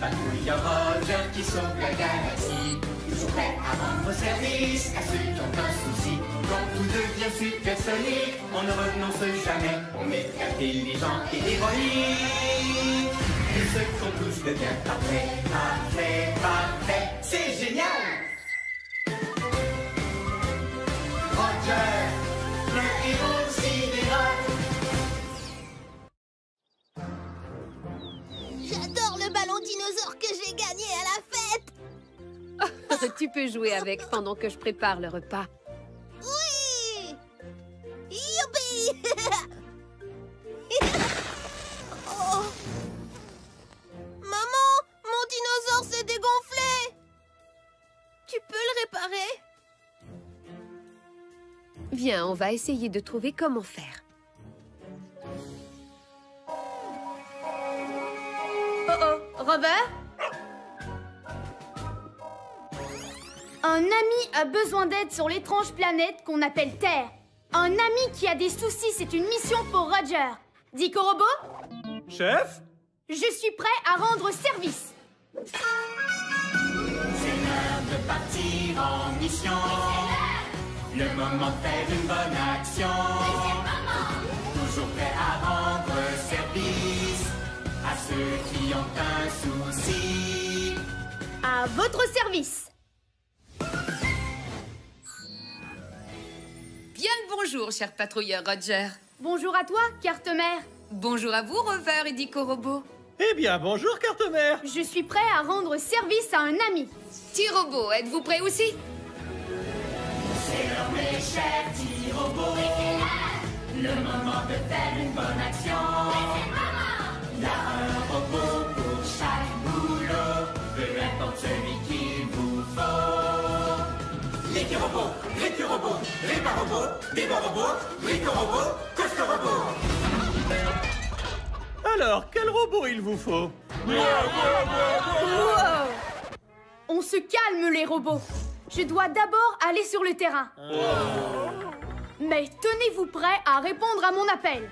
patrouilleur Roger qui sauve la galaxie. Toujours prêt à rendre service à ceux qui ont un souci. Quand tout devient supersonique, on ne renonce jamais. On est intelligent et héroïque. Tout ce qu'on touche devient parfait, parfait, parfait. C'est génial! Roger, le héros sidéral. J'adore le ballon dinosaure que j'ai gagné à la fête. Tu peux jouer avec pendant que je prépare le repas. Oui! Youpi! Oh. Maman, mon dinosaure s'est dégonflé. Tu peux le réparer? Viens, on va essayer de trouver comment faire. Oh, Robert? Un ami a besoin d'aide sur l'étrange planète qu'on appelle Terre. Un ami qui a des soucis, c'est une mission pour Roger. Dico Robot? Chef? Je suis prêt à rendre service. C'est l'heure de partir en mission. Le moment de faire une bonne action. Toujours prêt à rendre service à ceux qui ont un souci. À votre service. Bien le bonjour, cher patrouilleur Roger. Bonjour à toi, Carte-Mère. Bonjour à vous, Rover et Dico Robot. Eh bien, bonjour, Carte-Mère. Je suis prêt à rendre service à un ami. T-Robot, êtes-vous prêt aussi? C'est l'heure, mes chers petits robots. Le moment de faire une bonne action. Il y a un robot pour chaque boulot, peu importe celui qu'il vous faut. L'équi-robot, récu-robot, répa-robot, débat-robot, brico-robot, coste-robot. Alors, quel robot il vous faut? Wow! On se calme, les robots. Je dois d'abord aller sur le terrain. Mais tenez-vous prêts à répondre à mon appel.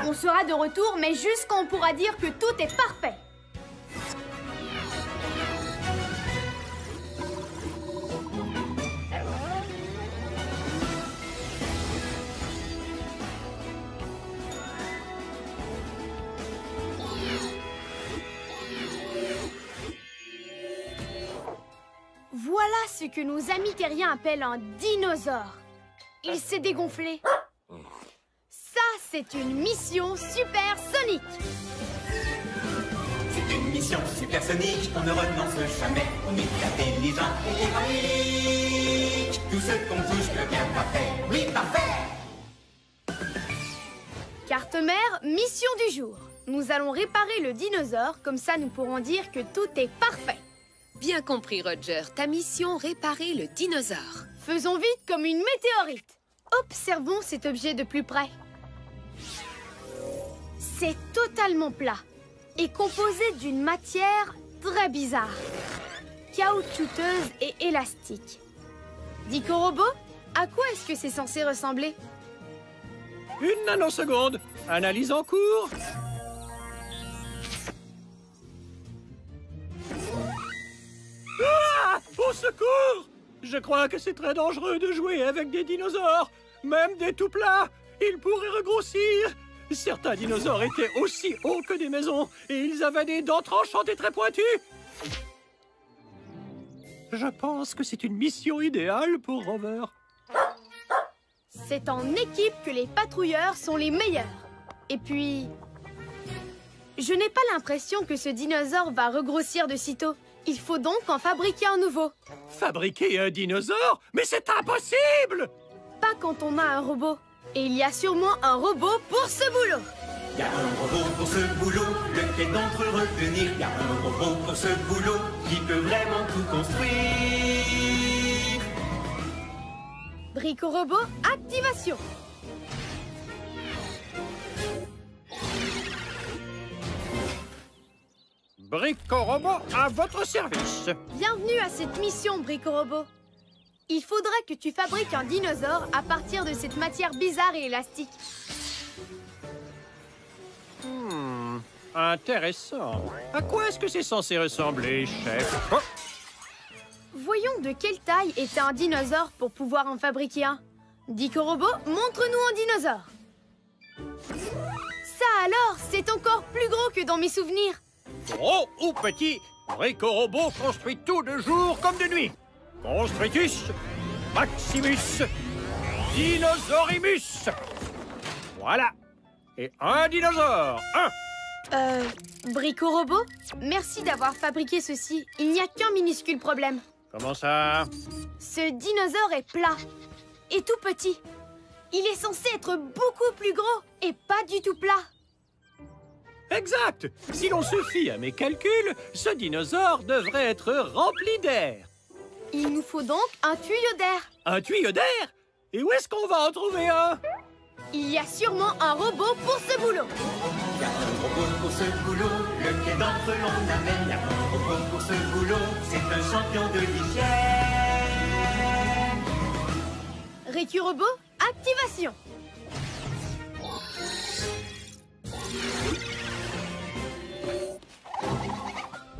On sera de retour, mais juste quand on pourra dire que tout est parfait. Voilà ce que nos amis terriens appellent un dinosaure. Il s'est dégonflé. Ça, c'est une mission supersonique. C'est une mission supersonique, on ne renonce jamais. On est intelligent et héroïque. Tout ce qu'on touche devient parfait. Oui, parfait. Carte-Mère, mission du jour. Nous allons réparer le dinosaure, comme ça nous pourrons dire que tout est parfait. Bien compris, Roger. Ta mission, réparer le dinosaure. Faisons vite comme une météorite. Observons cet objet de plus près. C'est totalement plat et composé d'une matière très bizarre, caoutchouteuse et élastique. Dico Robot, à quoi est-ce que c'est censé ressembler? Une nanoseconde. Analyse en cours. Ah! Au secours! Je crois que c'est très dangereux de jouer avec des dinosaures. Même des tout plats. Ils pourraient regrossir. Certains dinosaures étaient aussi hauts que des maisons et ils avaient des dents tranchantes et très pointues. Je pense que c'est une mission idéale pour Rover. C'est en équipe que les patrouilleurs sont les meilleurs. Et puis... je n'ai pas l'impression que ce dinosaure va regrossir de sitôt. Il faut donc en fabriquer un nouveau. Fabriquer un dinosaure? Mais c'est impossible! Pas quand on a un robot. Et il y a sûrement un robot pour ce boulot. Il y a un robot pour ce boulot, lequel d'entre eux retenir? Il y a un robot pour ce boulot, qui peut vraiment tout construire. Brico-robot, activation. Brico-robot à votre service. Bienvenue à cette mission, Brico-robot. Il faudra que tu fabriques un dinosaure à partir de cette matière bizarre et élastique. Intéressant. À quoi est-ce que c'est censé ressembler, chef? Oh! Voyons de quelle taille était un dinosaure pour pouvoir en fabriquer un. Dico Robot, montre-nous un dinosaure. Ça alors, c'est encore plus gros que dans mes souvenirs. Gros ou petit, Rico Robot construit tout de jour comme de nuit. Construitus, Maximus, Dinosaurimus. Voilà. Et un dinosaure, Brico Robot, merci d'avoir fabriqué ceci. Il n'y a qu'un minuscule problème. Comment ça? Ce dinosaure est plat et tout petit. Il est censé être beaucoup plus gros et pas du tout plat. Exact. Si l'on se fie à mes calculs, ce dinosaure devrait être rempli d'air. Il nous faut donc un tuyau d'air. Un tuyau d'air? Et où est-ce qu'on va en trouver un? Il y a sûrement un robot pour ce boulot. Il y a un robot pour ce boulot, lequel d'entre eux l'on amène. Il y a un robot pour ce boulot, c'est un champion de l'hygiène. Rico Robot, activation.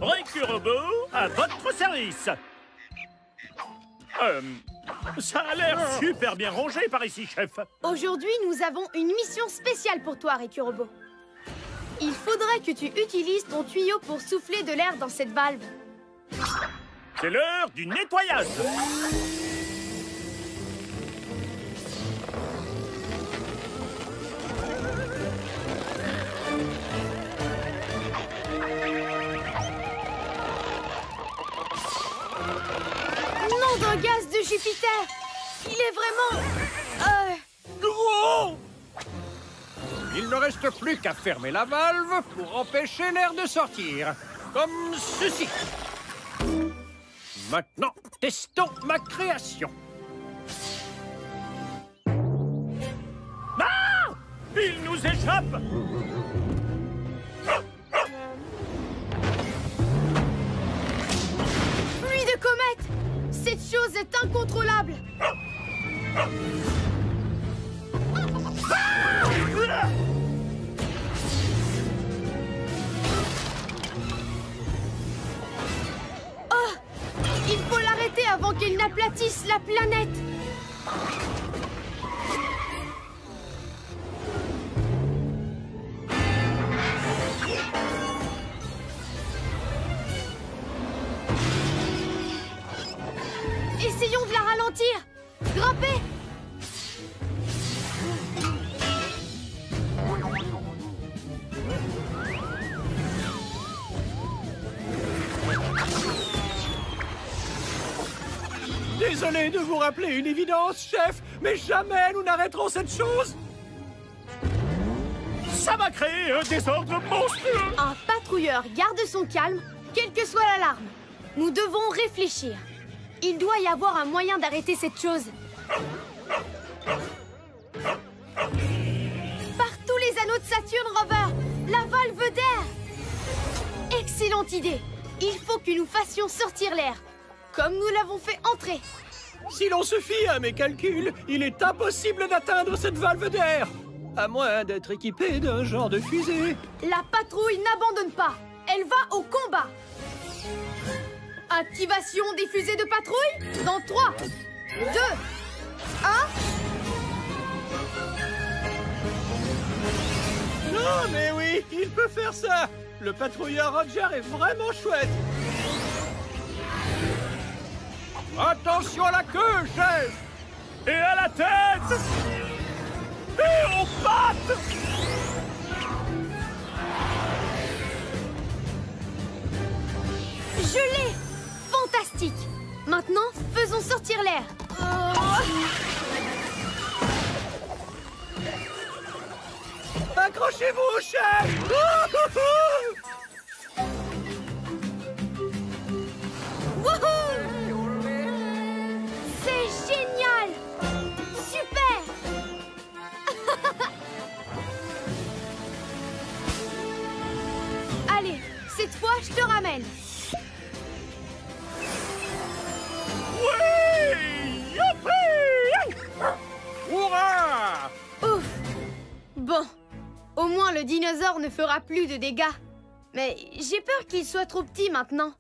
Rico Robot, à votre service. Ça a l'air super bien rangé par ici, chef. Aujourd'hui, nous avons une mission spéciale pour toi, Rico Robot. Il faudrait que tu utilises ton tuyau pour souffler de l'air dans cette valve. C'est l'heure du nettoyage. Nom d'un gaz de Jupiter! Il est vraiment... Gros! Il ne reste plus qu'à fermer la valve pour empêcher l'air de sortir. Comme ceci. Maintenant, testons ma création. Ah! Il nous échappe. Pluie de comètes! Cette chose est incontrôlable! Oh! Il faut l'arrêter avant qu'il n'aplatisse la planète! Essayons de la ralentir! Grimpez! Désolé de vous rappeler une évidence, chef, mais jamais nous n'arrêterons cette chose. Ça va créer un désordre monstrueux. Un patrouilleur garde son calme, quelle que soit l'alarme. Nous devons réfléchir. Il doit y avoir un moyen d'arrêter cette chose. Par tous les anneaux de Saturne, Rover, la valve d'air. Excellente idée. Il faut que nous fassions sortir l'air, comme nous l'avons fait entrer. Si l'on se fie à mes calculs, il est impossible d'atteindre cette valve d'air. À moins d'être équipé d'un genre de fusée. La patrouille n'abandonne pas. Elle va au combat. Activation des fusées de patrouille dans 3, 2, 1... Non, mais oui, il peut faire ça. Le patrouilleur Roger est vraiment chouette. Attention à la queue, chef. Et à la tête. Et aux pattes. Je l'ai! Fantastique! Maintenant, faisons sortir l'air. Accrochez-vous, chef. Wouhou! C'est génial! Super! Allez, cette fois, je te ramène. Oui! Youpi! Hurrah! Ouf! Bon, au moins le dinosaure ne fera plus de dégâts. Mais j'ai peur qu'il soit trop petit maintenant.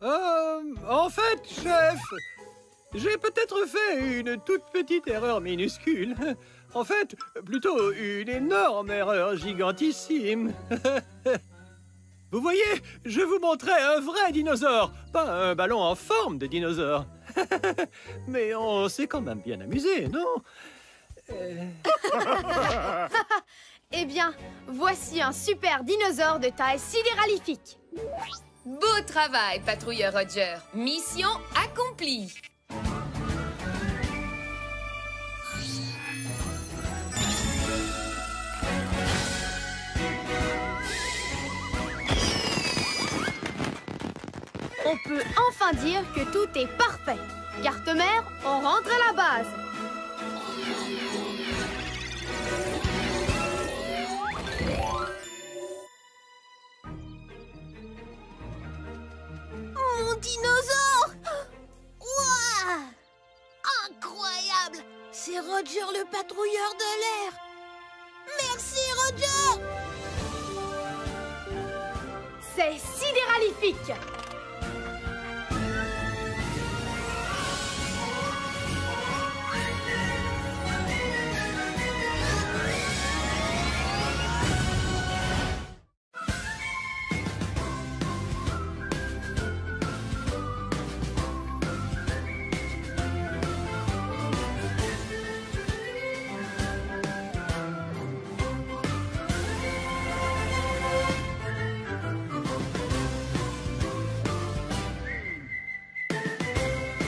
En fait, chef, j'ai peut-être fait une toute petite erreur minuscule. En fait, plutôt une énorme erreur gigantissime. Vous voyez, je vous montrais un vrai dinosaure, pas un ballon en forme de dinosaure. Mais on s'est quand même bien amusé, non? Eh bien, voici un super dinosaure de taille sidéralifique. Beau travail, patrouilleur Roger. Mission accomplie. On peut enfin dire que tout est parfait. Carte-mère, on rentre à la base. Mon dinosaure! Ouah! Incroyable! C'est Roger le patrouilleur de l'air! Merci, Roger! C'est sidéralifique.